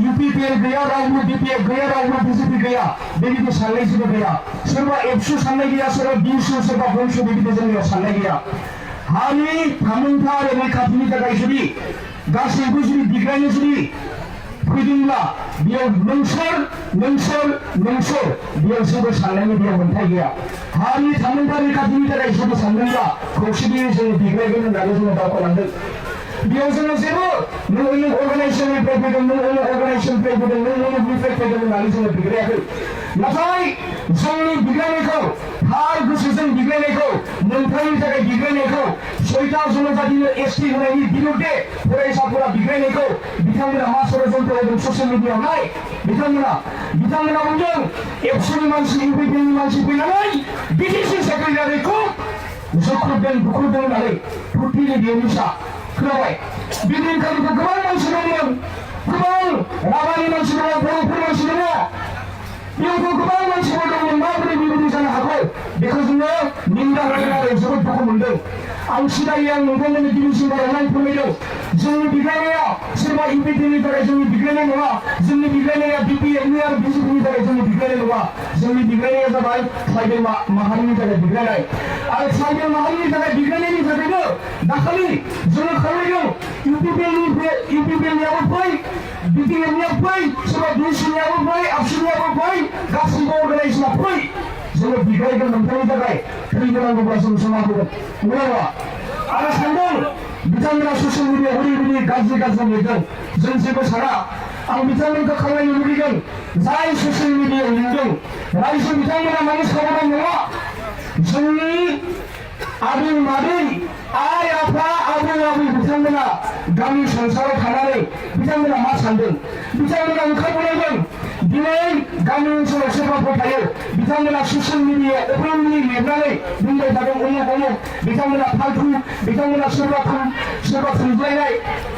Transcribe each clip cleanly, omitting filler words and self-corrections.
UPPL गया रावबो BPF गया रावबो BJP गया बेबायदि साननाय जेबो गैया सोरबा एबसु साननाय गैया सोरबा बिसु सोरबा बंस बेबायदि जोंनियाव साननाय गैया हानि थामोनथा आरो रैखाथिनि थाखाय जुदि गासैबो जुदि बिग्रायनो जुदि फैदोंब्ला बेयाव नोंसोर बेयाव जेबो साननायनि बेयाव मोन्थाय गैया हानि थामोनथा रैखाथिनि थाखाय जेबो सानदोंब्ला खौसेथियै जोङो बिग्रायगोन होननानै जोङो दावगालांदों बेयाव जोङो जेबो नों अर्गानाइजेसननिफ्राय फैदों नों अर्गानाइजेसननिफ्राय फैदों नों मुलुगनिफ्राय फैदों होननानै जोङो बिग्रायाखै नाथाय जोंनि बिग्रायनायखौ थार गोसोजों बिग्रायनायखौ मोनथायनि थाखाय बिग्रायनायखौ 6टा जनजातिनो एसटि होनायनि बिरुद्धे फरायसाफोरा बिग्रायनायखौ बिथांमोना मा षড়यन्त्र होदों ससियेल मिडियायाव नाय बिथांमोना बुंदों एबसुनि मानसि इउपिपिएलनि मानसि फैनानै बिटिसि सेक्रेटारिखौ जोख्रुबदों बुख्रुबदों होननानै टटेलि बेयो मिसा खोनाबाय बिदिनखालिथ' गोबां मानसि दंमोन गोबां राभानि मानसि दङ बर'फोर मानसि दङ बेयावथ' गोबां मानसिफोर दंमोन माबोरै बेबायदि जानो हागौ बेखौ जोङो निन्दा होदों आरो जोबोद दुखु मोनदों आं सिदायै आं नोंथांमोननि दिनैसिम बारायनानै फोरमायदों जोंनि बिग्रायनाया सोरबा इउपिपिएलनि थाखाय जोंनि बिग्रायनाय नङा जोंनि बिग्रायनाया बिपिएफनि आरो बिजेपिनि थाखाय जोंनि बिग्रायनाय नङा जोंनि बिग्रायनाया जाबाय ट्राइबेल माहारिनि थाखाय बिग्रायनाय आरो ट्राइबेल माहारिनि थाखाय बिग्रायनायनि थाखायनो दाखालि जोङो खावलायदों इउपिपिएलनियाबो फै बिपिएफनियाबो फै सोरबा बिएसपिनियाबो फै आबसुनियाबो फै गासैबो अर्गानाइजेसना फै जोङो बिग्रायगोन नोंथांनि थाखाय थैनांगौब्ला जों समा होगोन नङा आरो सानदों बिथांमोना ससियेल मिडियायाव ओरैबायदि गाज्रि लिरदों जों जेबो साना आं बिथांमोनखौ खावलायनो लुबैगोन जाय ससियेल मिडियायाव लिरदों रायजो बिथांमोना माने सावरायनाय नङा जोंनि आदै मादै आइ आफा आबै बिथांमोना गामि संसाराव थानानै बिथांमोना मा सानदों बिथांमोना ओंखारबोनांगोन दिनै गामि ओनसोलाव सोरबाफोर थायो बिथांमोना ससियेल मिडियायाव अपेनलि लिरनानै बुंबाय थादों उमुक बिथांमोना फालतु बिथांमोना सोरबा खुंज्लायनाय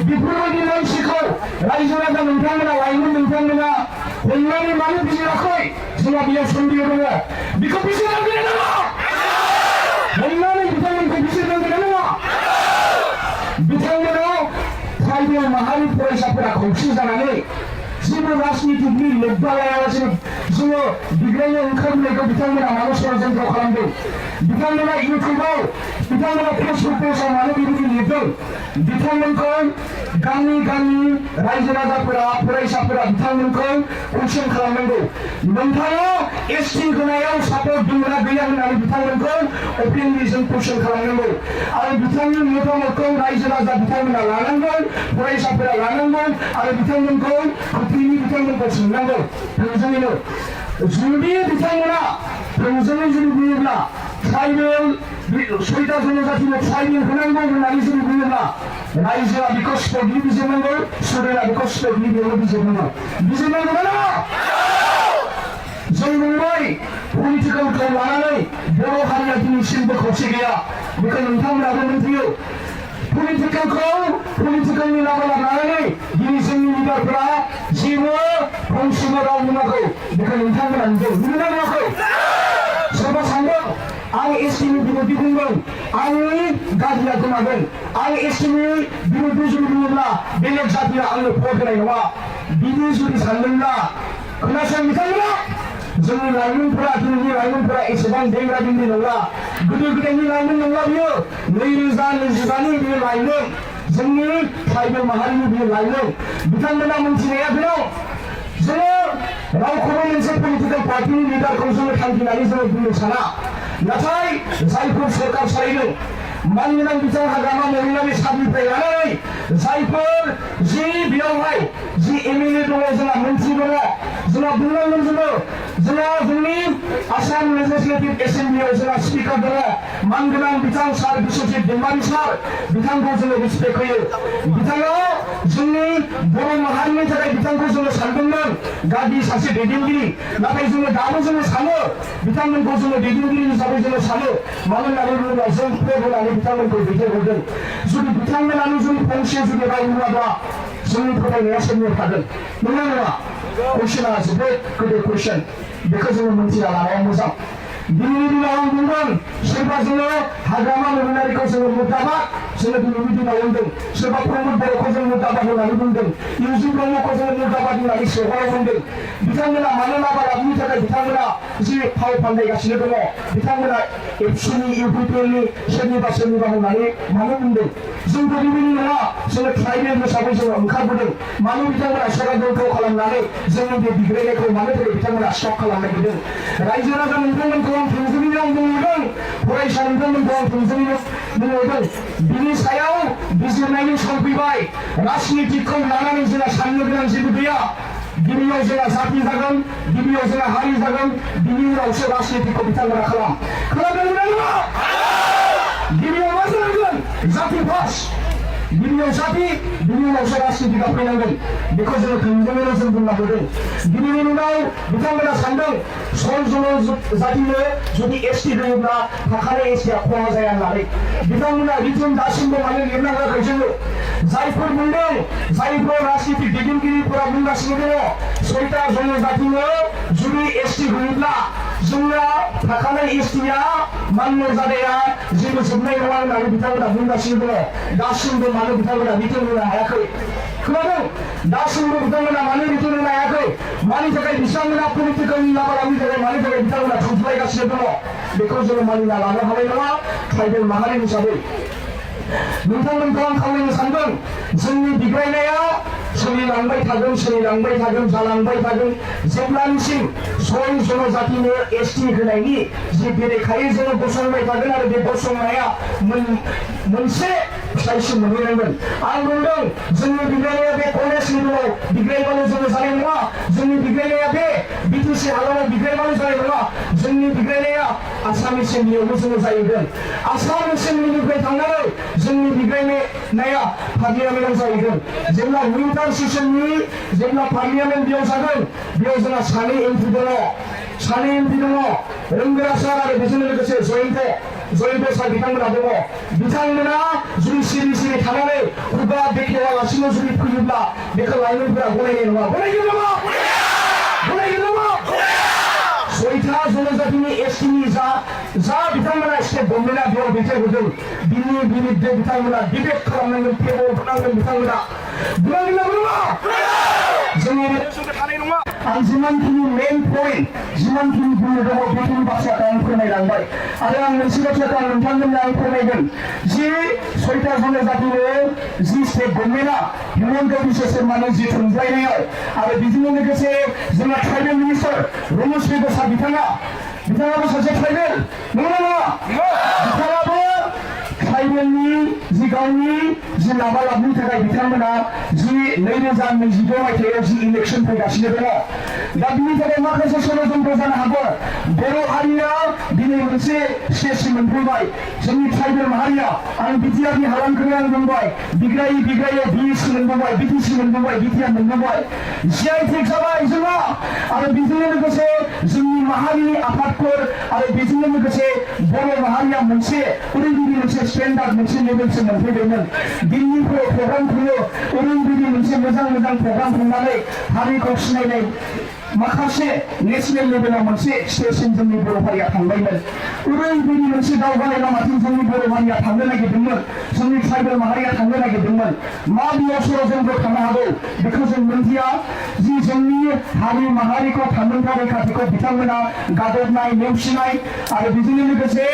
बेफोरबायदि मानसिखौ रायजो राजा नोंथांमोना लाइमोन नोंथांमोना हमनानै मानो बिजिराखै जोंहा बेयाव सन्देह दङ बेखौ बिजिरनांगोन नामा हमनानै बिथांमोनखौ बिजिरनांगोन नामा बिथांमोनाव ट्राइबेल माहारि फरायसाफोरा खौसे जानानै जेबो राजनितिकनि लोब्बा लायालासेनो जोङो बिग्रायनो ओंखारबोनायखौ बिथांमोना मानो षড়यन्त्र खालामदों बिथांमोना इउटुबाव बिथांमोना फेसबुक पेजाव मानो बेबायदि लिरदों बिथांमोनखौ गामि रायजो राजाफोरा फरायसाफोरा बिथांमोनखौ कुइसन खालामनांगौ नोंथाङा एसटि होनायाव सापर्ट दंना गैया होननानै बिथांमोनखौ अपेनलि जों कुइसन खालामनांगौ आरो बिथांनि मतामतखौ रायजो राजा बिथांमोना लानांगोन फरायसाफोरा लानांगोन आरो बिथांमोनखौ बिथांमोनखौ सोंनांगौ थोंजोङैनो जुदि बिथांमोना थोंजोङै जुदि बुङोब्ला ट्राइबेल 6टा जनजातिनो ट्राइबेल होनांगौ होननानै जुदि बुङोब्ला रायजोआ बेखौ स्पटलि बिजिरनांगौ सोरबाया बेखौ स्पटलि बेयावनो बिजिरनांगौ ना जों बुंबाय पलिटिकेलखौ लानानै बर' हारिया दिनैसिमबो खौसे गैया बेखौ नोंथांमोनाबो मोनथियो पलिटिकेलनि लामा लानानै दिनै जोंनि लिडारफोरा जेबो फंसेबो राव बुङाखै बेखौ नोंथांमोना नुदोंना नुवाखै सोरबा सानदों आं एसटिनि बिरुद्धे बुंदों आंनि गाज्रिया गोमागोन आं एसटिनि बिरुद्धे जुदि बुङोब्ला बेलेग जातिया आंनो भट होनाय नङा बिदि जुदि सानदोंब्ला खोनासं बिथांमोना जोंनि लाइमोनफोरा एसेबां देंग्रा दिंग्रि नंला गोदो गोदायनि लाइमोन नंला बियो 2022नि बियो लाइमोन जोंनि ट्राइबेल माहारिनि बियो लाइमोन बिथांमोना मोनथिनाया बेयाव जोङो रावखौबो मोनसे पलिटिकेल पार्टिनि लिडारखौ जोङो थांखिनानै जोङो बुंनो साना नाथाय जायफोर सरकार सालायदों मानगोनां बिथां हाग्रामा महिलारि साबिनिफ्राय लानानै जायफोर जि बेयावहाय जि एमएलए दङ जोंहा मन्त्रि दङ जोंहा बुंनांगोन जोंहा जोंनि आसाम लेजिस्लेटिभ एसेम्ब्लियाव जोंहा स्पिकार दङ मानगोनां बिथां सार बिस्वजित दैमारि सार बिथांखौ जोङो रिसपेक्ट होयो बिथाङा जोंनि बर' माहारिनि थाखाय बिथांखौ जोङो सानदोंमोन गागि सासे दैदेनगिरि नाथाय जोङो दाबो जोङो सानो बिथांमोनखौ जोङो दैदेनगिरि हिसाबै जोङो सानो मानो होननानै बुङोब्ला जों होनानै बिथांमोनखौ दैथायहरदों जुदि बिथांमोनानो जों फंसे जुदि राव बुङाब्ला जोंनि फोथायनाया सोरनियाव थागोन नङा कुइसना जोबोद गोदै कुइसन बेखौ जोङो मोनथिना लानाया मोजां दिल्ली नाम बुंदों सोरबा जोङो हाग्रामा नोगोरारिखौ जोङो मुदाबाद जोङो दिनै मिथिना मोनदों सोरबा प्रमद बर'खौ जों मुदाबाद होननानै बुंदों इउजि ब्रह्मखौ जोङो मुदाबाद होननानै सोहराव बुंदों बिथांमोना मानो लाबालाबनि थाखाय बिथांमोना जि फाव फान्दायगासिनो दङ बिथांमोना एबसुनि इउपिपिएलनि सोरनिबा होननानै मानो बुंदों जों बेबायदि नङा जोङो ट्राइबेल हिसाबै जोङो ओंखारबोदों मानो बिथांमोना सरासनस्रा खालामनानै जोंनि बे बिग्रायनायखौ मानो थाखाय बिथांमोना स्टप खालामनो नागिरदों रायजो राजा नोंथांमोनखौ आं थोंजोङैनो आं बुंहरदों फरायसा नोंथांमोनखौ आं थोंजोङैनो बुंहरदों बिनि सायाव बिजिरनायनि सम फैबाय राजनितिखौ लानानै जोंहा साननो गोनां जेबो गैया गिबियाव जोंहा जाति जागोन गिबियाव जोंहा हारि जागोन बिनि उनावसो राजनितिखौ बिथांमोना खालामदों नङा गिबियाव मा जानांगोन जाति फार्स्ट गिबियाव जाति बिनि उनावसो राजनितिका फैनांगोन बेखौ जोङो थोंजोङैनो जों बुंना होदों बिनि उनाव बिथांमोना सानदों सल जातिनो जुदि एसटि होयोब्ला थाखानाय एसटिया खहा जाया होननानै बिथांमोना रिटन दासिमबो मानो लिरना होआखै जोङो जायफोर बुंदों जायफोर राजनितिक दैदेनगिरिफोरा बुंगासिनो दङ 6टा जनजातिनो जुदि एसटि होयोब्ला जोंना थाखानाय एसटिया मान्य जानाया जेबो जोबनाय नङा होननानै बिथांमोना बुंगासिनो दङ दासिमबो मानो बिथांमोना रिटन होनो हायाखै खोनादों दासिमबो बिथांमोना मानो रिटन होनो हायाखै मानि थाखाय बिथांमोना पलिटिकेल लाबालानि थाखाय मानि थाखाय बिथांमोना थुफ्लायगासिनो दङ बेखौ जोङो मानिना लानो हानाय नङा ट्राइबेल माहारि हिसाबै नोंथांमोनखौ आं खावलायनो सानदों जोंनि बिग्रायनाया सोलिलांबाय थागोन जालांबाय थागोन जेब्लानिसिम 6 जनजातिनो एसटि होनायनि जि बेरेखायै जोङो गसंबाय थागोन आरो बे गसंनाया मोनसे फिथाइसिम मोनहैनांगोन आं बुंदों जोंनि बिग्रायनाया बे कलेज लेभेलाव बिग्रायबाल' जोङो जानाय नङा जोंनि बिग्रायनाया बे बिटिसि हालामाव बिग्रायबाल' जानाय नङा जोंनि बिग्रायनाया आसाम एसेम्ब्लियावबो जोङो जाहैगोन आसाम एसेम्ब्लिनिफ्राय थांनानै जोंनि बिग्रायनाया पार्लियामेन्टआव जाहैगोन जेब्ला विंटार सेसननि जेब्ला पार्लियामेन्ट बेयाव जागोन बेयाव जोंहा सानै एमपि दङ रोंगोरा सार आरो बेजों लोगोसे जयन्त सार बिथांमोना दङ बिथांमोना जुदि सिरि थानानै खुगा बेखेवालासिनो जुदि फैयोब्ला बेखौ लाइमोनफोरा गनायनाय नङा गनायगोन नामा 6टा जनजातिनि एसटिनि जा बिथांमोना स्टेट गभर्नमेन्टआ बेयाव दैथायहरदों बिनि बिरुद्धे बिथांमोना डिबेट खालामनांगोन टेबल होनांगोन बिथांमोना जोंनि थानाय नङा आं जिमानखिनि मेन पइन्ट जिमानखिनि बुंनो दङ बेखिनि बाथ्राखौ आं फोरमायलांबाय आरो आं मोनसे बाथ्राखौ आं नोंथांमोननो आं फोरमायगोन जि 6टा जनजातिनो जि स्टेट गभर्नमेन्टआ हिमन्त बिश्व शर्मानो जि थुनजायनायाव आरो बेजों लोगोसे जोंना ट्राइबेल मिनिस्टार रमेश बेगसा बिथाङाबो सासे ट्राइबेल नङा बिथाङाबो ट्राइबेलनि जि गावनि जि लाबालाबनि थाखाय बिथांमोना जि 2026 मायथाइयाव जि इलेक्सन फैगासिनो दङ दा बिनि थाखाय माखासे षड्यन्त्र जानो हागौ बर' हारिया दिनै मोनसे स्टेजसिम मोनफैबाय जोंनि ट्राइबेल माहारिया आं बिटिआरनि हालामखौनो आं बुंबाय बिग्रायै बिएससि मोनबोबाय बिटिसि मोनबोबाय बिटिआर मोनबोबाय जिआइटेक जाबाय जोंहा आरो बेजों लोगोसे जोंनि माहारिनि आफादफोर आरो बेजों लोगोसे बर' माहारिया मोनसे ओरैबायदि मोनसे स्टेन्डार्ड मोनसे लेभेलसिम मोनफैदोंमोन दिल्लीफोराव प्रग्राम खुङो ओरैबायदि मोनसे मोजां प्रग्राम खुंनानै हारिखौ सिनायनाय माखासे नेशनेल लेभेलाव मोनसे स्टेजसिम जोंनि बर' हारिया थांबायमोन ओरैबायदि मोनसे दावगानाय लामाथिं जोंनि बर' हारिया थांनो नागिरदोंमोन जोंनि ट्राइबेल माहारिया थांनो नागिरदोंमोन मा बेयाव षड्यन्त्र थानो हागौ बेखौ जों मोनथिया जि जोंनि हारि माहारिखौ थामोनथा रैखाथिखौ बिथांमोना गादबनाय नेवसिनाय आरो बेजों लोगोसे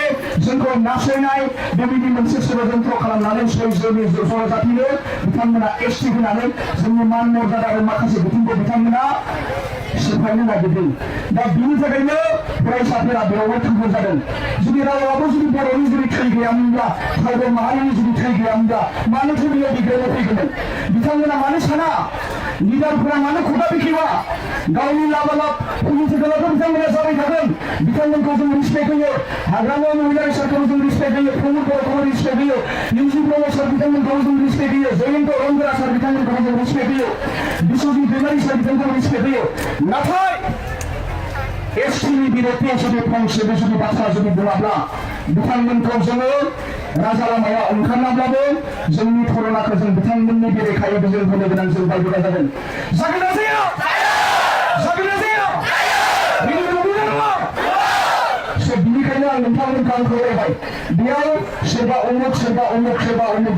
जोंखौ नासयनाय बेबायदि मोनसे षड्यन्त्र खालामनानै जनजातिनो बिथांमोना एसटि होनानै जोंनि मान मर्यादा आरो माखासे बिथिंखौ बिथांमोना सिफायनो नागिरदों दा बिनि थाखायनो फरायसाफोरा बेयावबो थुबुर जादों जुदि रावाबो जुदि बर'नि जुदि थै गैयामोनब्ला ट्राइबेल माहारिनि जुदि थै गैयामोनब्ला मानो बेयाव बिग्रायनाय फैगौमोन बिथांमोना मानो साना लिडारफोरा मानो खुगा बेखेवा गावनि लाबालाब पलिटिकेलावथ' बिथांमोना जाबाय थागोन बिथांमोनखौ जों रिसपेक्ट होयो हाग्रामा महिलारि सारखौ जों रिसपेक्ट होयो प्रमद बर'खौ रिसपेक्ट होयो इउजि ब्रह्म सार बिथांमोनखौ जों रिसपेक्ट होयो जयन्त रंगोरा सार बिथांमोनखौ जों रिसपेक्ट होयो बिश्वजित दैमारि सार बिथांमोनखौ रिसपेक्ट होयो नाथाय एसटिनि बिरुद्धे जुदि फंसेबो जुदि बाथ्रा जुदि बुङाब्ला बिथांमोनखौ जोङो राजा लामायाव ओंखारनाब्लाबो जोंनि धरनाखौ जों बिथांमोननि बेरेखायै जों होनो गोनां जों बायगोना जागोन ना जाया बिनि आं खावलायबाय बेयाव सोरबा उमुक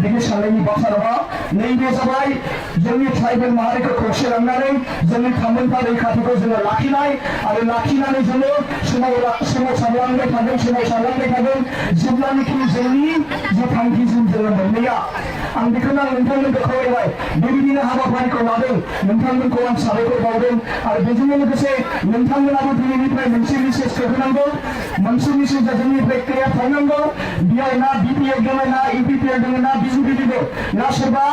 बिनि साननायनि बाथ्रा नङा नैबे जाबाय जोंनि ट्राइबेल माहारिखौ खौसे लांनानै जोंनि थामोनथा रैखाथिखौ जोङो लाखिनाय आरो लाखिनानै जोङो सोमावसारलांबाय थागोन जेब्लानोखि जोंनि जे थांखिसिम जोङो मोनहैया आं बेखौनो आं नोंथांमोनखौ खावलायबाय बेबायदिनो हाबाफारिखौ लादों नोंथांमोनखौ आं साबायखर बावदों आरो बेजोंनो लोगोसे नोंथांमोनाबो दिनैनिफ्राय मोनसे मेसेजखौ होनांगौ मोनसे मेसेजआ जोंनिफ्राय क्लियार थांनांगौ बेयाव ना बिपिएफ दङ ना इउपिपिएल दङ ना बिजेपि दङ ना सोरबा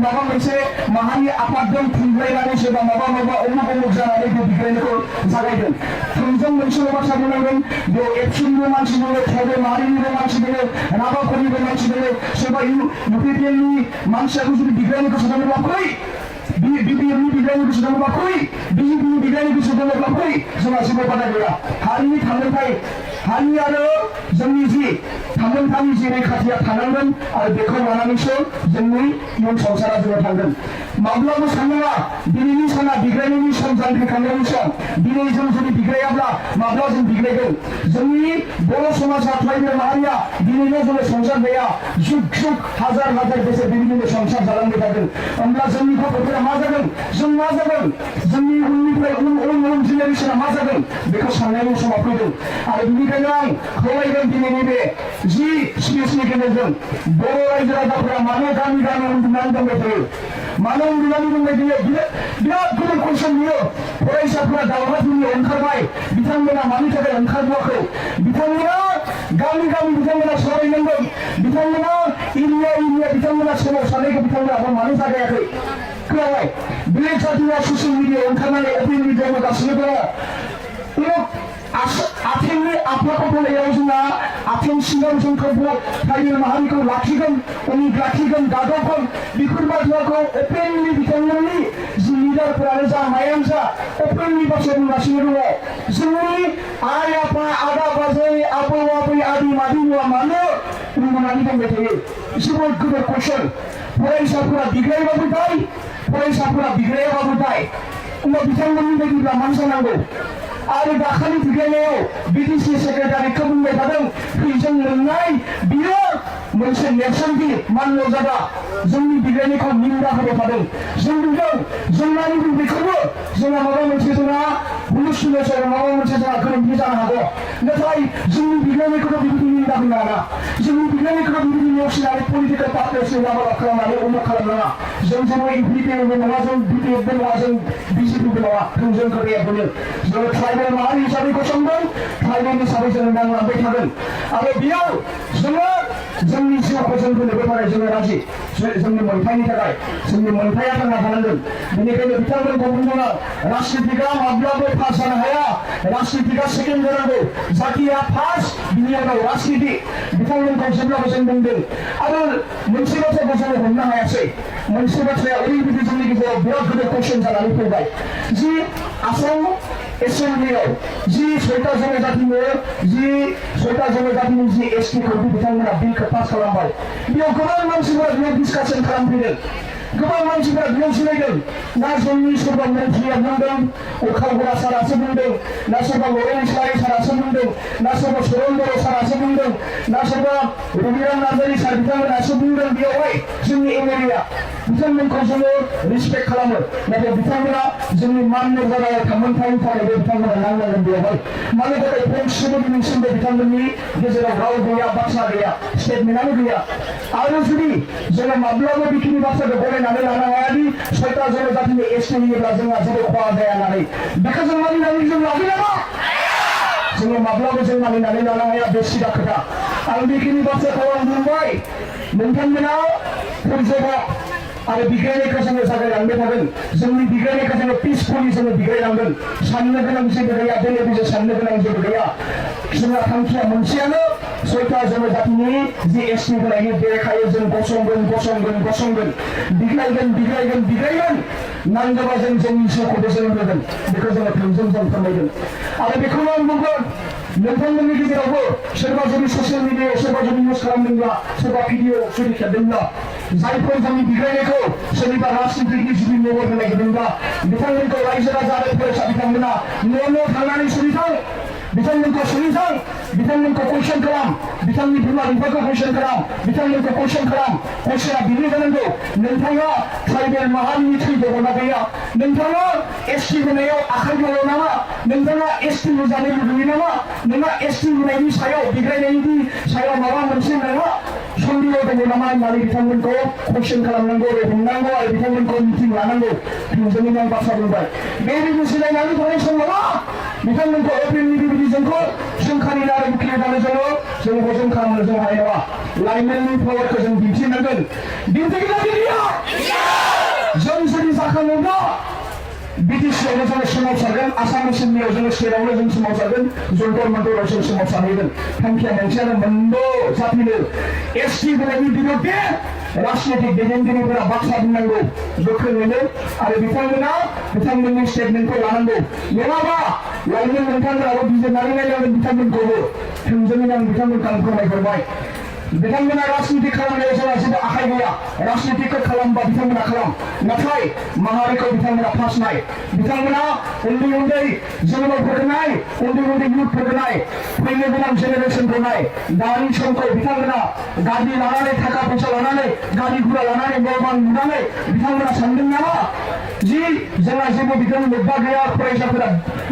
माबा मोनसे माहारि आफादजों थुनलायनानै सोरबा माबा उमुक जानानै बे बिग्रायनायखौ जागायदों थोंजों मोनसेल' बाथ्रा बुंनांगोन बेयाव एबसुनिबो मानसि दङ ट्राइबेल माहारिनिबो मानसि दङ राभाफोरनिबो मानसि दङ सोरबा इउपिपिएलनि मानसियाबो जुदि बिग्रायनायखौ सोलोङोब्ला फै बिपिएफनि बिग्रायनायखौ सोलोङोब्ला फै बिजेपिनि बिग्रायनायखौ सोलोङोब्ला फै जोंहा जेबो बादा गैया हारिनि थांनायखाय हारि आरो जोंनि जि थामोनथानि जि रैखाथिया थानांगोन आरो बेखौ लानानैसो जोंनि इयुन संसारा जोङो थांगोन माब्लाबो साननाङा दिनैनि साना बिग्रायनायनि सम जांख्रिखांनायनि सम दिनै जों जुदि बिग्रायाब्ला माब्ला जों बिग्रायगोन जोंनि बर' समाजा ट्राइबेल माहारिया दिनैनो जोङो संसार गैया जुग हाजार बोसोर बेबायदिनो संसार जालांबाय थागोन होमब्ला जोंनि गथ'फोरा मा जागोन जों मा जागोन जोंनि उननिफ्राय उन जेनेरेसना मा जागोन बेखौ साननायनि समा फैदों आरो बेनिखायनो आं खावलायगोन दिनैनि बे जि स्पिचनि गेजेरजों बर' रायजो राजाफोरा मानो गामि उन्दुनानै दंबाय थायो मानो उन्दुनानै दंबाय थायो बिराद गुबुन कुइसन नुयो फरायसाफोरा दावहाफोरनि ओंखारबाय बिथांमोना मानि थाखाय ओंखारबोआखै बिथांमोना गामि बिथांमोना सावरायनांगोन बिथांमोना एरिया बिथांमोना सोमावसारनायखौ बिथांमोना मानो जागायाखै खोनाबाय बेलेग जाथिया ससियेल मिडियायाव ओंखारनानै अपेन मिडियायाव होगासिनो दङ आथिंनि आफाखौ बोलायाव जोंना आथिं सिङाव जोंखौ ट्राइबेल माहारिखौ लाखिगोन गादबगोन बेफोर बाथ्राखौ अपेनलि बिथांमोननि जि लिडारफोरानो जा मायानो जा अपेनलि बाथ्रा बुंगासिनो दङ जोंनि आइ आफा आदा बाजै आबौ आबै आदै मादैआ मानो उन्दुनानै दंबाय थायो जोबोद गिदिर कुइसन फरायसाफोरा बिग्रायबाबो दाय होमबा बिथांमोननि बायदिब्ला मानो जानांगौ आरो दाखालि बिग्रायनायाव बिटिसि सेक्रेटारिखौ बुंबाय थादों फैजों लोंनाय बियो मोनसे नेरसोनथि मान मर्यादा जोंनि बिग्रायनायखौ निन्दा होबाय थादों जों बुंदों जोंनानि बेखौबो जोंहा माबा मोनसे जोंहा हुलुसुलुसाव माबा मोनसे जोंहा गोरोन्थि जानो हागौ नाथाय जोंनि बिग्रायनायखौथ' बिबायदि निन्दा होनो हाना जोंनि बिग्रायनायखौथ' बिबायदि नेवसिनानै पलिटिकेल पार्टिसनि लामा खालामनानै उमुक खालामनाङा जों जेबो इउपिपिएलबो नङा जों बिपिएफबो नङा जों बिजेपिबो नङा थोंजों खोथाया बेनो जोङो ट्राइबेल माहारि हिसाबै गसंदों ट्राइबेल हिसाबै जोङो नांलांबाय थागोन आरो बेयाव जोङो जोंनि जिउखौ जों होनोबो थाखाय जोङो राजि जोंनि मोनथायनि थाखाय जोंनि मोनथाया थांना थानांगोन बेनिखायनो बिथांमोनखौ बुंदों राजनितिकआ माब्लाबो पास जानो हाया राजनितिकआ सेकेन्ड जानांगौ जातिया फार्स्ट बिनि उनाव राजनिति बिथांमोनखौ जेब्लाबो जों बुंदों आरो मोनसे बाथ्राखौ जोङो हमनो हायासै मोनसे बाथ्राया ओरैबायदि जोंनि गेजेराव बिराद गिदिर कुइसन जानानै फैबाय जि आसाम एसेम्बलियाव जि सयता जनजातिनि जि एसटिखौ बिथांमोना बिलखौ पास खालामबाय बेयाव गोबां मानसिफोरा बेयाव डिसकासन खालामफैदों गोबां मानसिफोरा बेयाव जिरायदों ना जोंनि सोरबा मन्थ्रिया बुंदों अखागुरा सारासो बुंदों ना सोरबा लरेन इस्लारि सारासो बुंदों ना सोरबा सरन बर' सारासो बुंदों ना सोरबा रबिराम नार्जारि सार बिथांमोनासो बुंदों बेयावहाय जोंनि एमएलएआ बिथांमोनखौ जोङो रिसपेक्ट खालामो नाथाय बिथांमोना जोंनि मान मर्यादायाव थामोनथायनि थाखायबो बिथांमोना नांनांगोन बेयावहाय मानो थाखाय फंसेबो दिनैसिमबो बिथांमोननि गेजेराव राव गैया बाथ्रा गैया स्टेटमेन्टआनो गैया आरो जुदि जोङो माब्लाबो बेखिनि बाथ्राखौ गनायनानै लानो हायादि सयता जनजातिनि एसटि होयोब्ला जोंहा जेबो खहा जाया होननानै बेखौ जों मानिनानै जों लाखि नामा जोङो माब्लाबो जों मानिनानै लानो हाया बे सिदा खोथा आं बेखिनि बाथ्राखौ आं बुंबाय नोंथांमोना फैजोबा आरो बिग्रायनायखौ जोङो जागायलांबाय थागोन जोंनि बिग्रायनायखौ जोङो पिसफुलि जोङो बिग्रायलांगोन साननो गोनां जेबो गैया बेले बेजे साननो गोनां जेबो गैया जोंहा थांखिया मोनसेयानो सयता जनजातिनि जि एसटि होनायनि बेरेखायै जों गसंगोन बिग्रायगोन नांगौबा जों जोंनि जिउखौबो जों होगोन बेखौ जोङो थोंजों जों फोरमायगोन आरो बेखौनो आं बुंगोन नोंथांमोननि गेजेरावबो सोरबा जुदि ससियेल मिडियायाव सोरबा जुदि इउज खालामदोंब्ला सोरबा भिडिअ जुदि खेबदोंब्ला जायफोर जोंनि बिग्रायनायखौ सोरनिबा राजनितिकनि जुदि महर होनाय गिदोंब्ला बिथांमोनखौ रायजो राजा आरो फरायसा बिथांमोना न' थांनानै सुनिथां बिथांमोनखौ सोंसां बिथांमोनखौ कुइसन खालाम बिथांनि बिमा बिफाखौ कुइसन खालाम बिथांमोनखौ कुइसन खालाम कुइसना बिनि जानांगौ नोंथाङा ट्राइबेल माहारिनि थै दङना गैया नोंथाङा एसटि होनायाव आखाइ दङ नामा नोंथाङा एसटि जानो लुबैयो नामा नोंहा एसटि होनायनि सायाव बिग्रायनायनि सायाव माबा मोनसे नोंहा सन्देह दङ नामा होननानै बिथांमोनखौ कुइसन खालामनांगौ हमनांगौ आरो बिथांमोनखौ मिटिं लानांगौ थोंजोङै आं बाथ्रा बुंबाय बे बुजिलायनानै थानाय समाव बिथांमोनखौ एप्रिलनि बेबायदि जोंखौ सोंखारिनो आरो बुखिनो दानो जों हजम खालामनो जों हानाय नङा लाइमोननि पावारखौ जों दिन्थिनांगोन दिन्थिगोन ना दिन्थिया जों जुदि जाखाङोब्ला बिटिसिआवनो जोङो सोमावसारगोन आसाम ओनसोलनियाव जोङो स्टेटआवनो जों सोमावसारगोन जन्तर मन्तराव जों सोमावसारहैगोन थांखिया मोनसेयानो मोनद' जातिनो एसटि होनायनि बिरुद्धे राजनीतिक दैदेनगिरिफोरा बाथ्रा बुंनांगौ गोख्रोङैनो आरो बिथांमोना बिथांमोननि स्टेटमेन्टखौ लानांगौ नङाबा लाइमोन नोंथांमोनाबो बिजिरनानै नायनांगोन बिथांमोनखौबो थोंजोङै आं बिथांमोनखौ आं फोरमायहरबाय बिथांमोना राजनीति खालामनायाव जोंहा जेबो आखाइ गैया राजनीतिखौ खालामबा बिथांमोना खालाम नाथाय माहारिखौ बिथांमोना फासनाय बिथांमोना उन्दै उन्दै जोनोमफोरखौ नाय उन्दै उन्दै इयुथफोरखौ नाय फैनो गोनां जेनेरेसनखौ नाय दानि समखौ बिथांमोना गारि लानानै थाखा फैसा लानानै गारि गुरा लानानै न' बां लुनानै बिथांमोना सानदों नामा जि जोंहा जेबो बिथां लोब्बा गैया फरायसाफोरा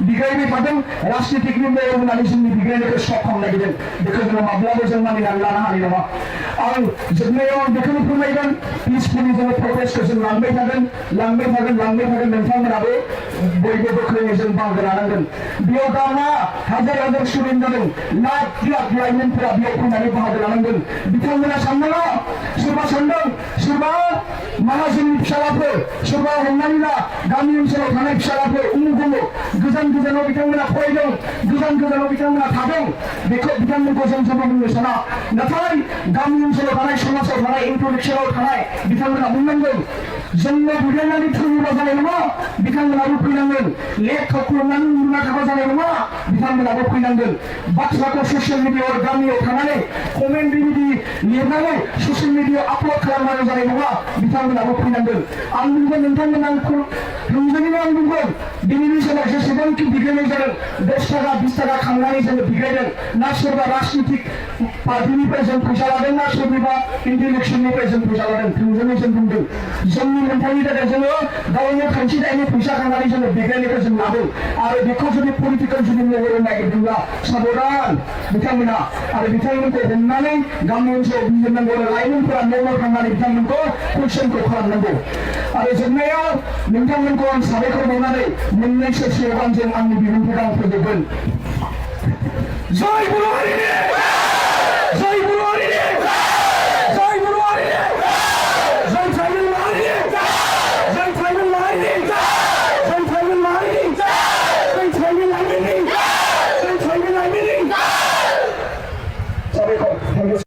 बिग्रायबाय थादों राजनीतिकनि मेयर होननानै जोंनि बिग्रायनायखौ स्टप खालामनो नागिरदों बेखौ जोङो माब्लाबो जों मानिनानै लानो हानाय नङा आं जोबनायाव आं बेखौनो फोरमायगोन पिसफुलि जोङो प्रटेस्टखौ जों लांबाय थागोन नोंथांमोनाबो बयबो गोख्रोङै जों बाहागो लानांगोन बेयाव गावना हाजार हाजार स्टुडेन्ट जादों लाख लाख लाइमोनफोरा बेयाव फैनानै बाहागो लानांगोन बिथांमोना साननाङा सोरबा सानदों सोरबा माहाजोननि फिसालाफोर सोरबा हमनानै ला गामि ओनसोलाव थानाय फिसालाफोर उमुक गोजान गोजानाव बिथांमोना फरायदों गोजान गोजानाव बिथांमोना थादों बेखौ बिथांमोनखौ जों जेबो बुंनो साना नाथाय गामि ओनसोलाव थानाय समाजाव थानाय इन्टेलेक्सुवेलाव थानाय बिथांमोना बुंनांगोन जोंनो बुजायनानै थैयोबा जानाय नङा बिथांमोनाबो फैनांगोन लेखा खुलुमनानै उन्दुना थाबा जानाय नङा बिथांमोनाबो फैनांगोन बाथ्राखौ ससियेल मिडियायाव गामियाव थानानै कमेन्ट बेबायदि लिरनानै ससियेल मिडियायाव आपलड खालामनानै जानाय नङा बिथांमोनाबो फैनांगोन आं बुंगोन नोंथांमोना थोंजोङैनो आं बुंगोन दिनैनि समाव जेसेबांखि बिग्रायनाय जादों 10 थाखा 20 थाखा खांनानै जोङो बिग्रायदों ना सोरबा राजनीतिक पार्टिनिफ्राय जों फैसा लादों ना सोरनिबा इन्टेलेक्सुवेलनिफ्राय जों फैसा लादों थोंजोङै जों बुंदों जोंनि मोनथायनि थाखाय जोङो गावनो थांखि दायनि फैसा खांनानै जोङो बिग्रायनायखौ जों लादों आरो बेखौ जुदि पलिटिकेल जुदि महर नागिरदोंब्ला साबधान बिथांमोना आरो बिथांमोनखौ हमनानै गामि ओनसोलाव बिजिरनांगौ आरो लाइमोनफोरा न'आव थांनानै बिथांमोनखौ कुइसनखौ खालामनांगौ आरो जोबनायाव नोंथांमोनखौ आं साबायखर बावनानै मोननैसो स्ल'गानजों आंनि बिबुंथिखौ आं फोजोबगोन जय बर' हारिनि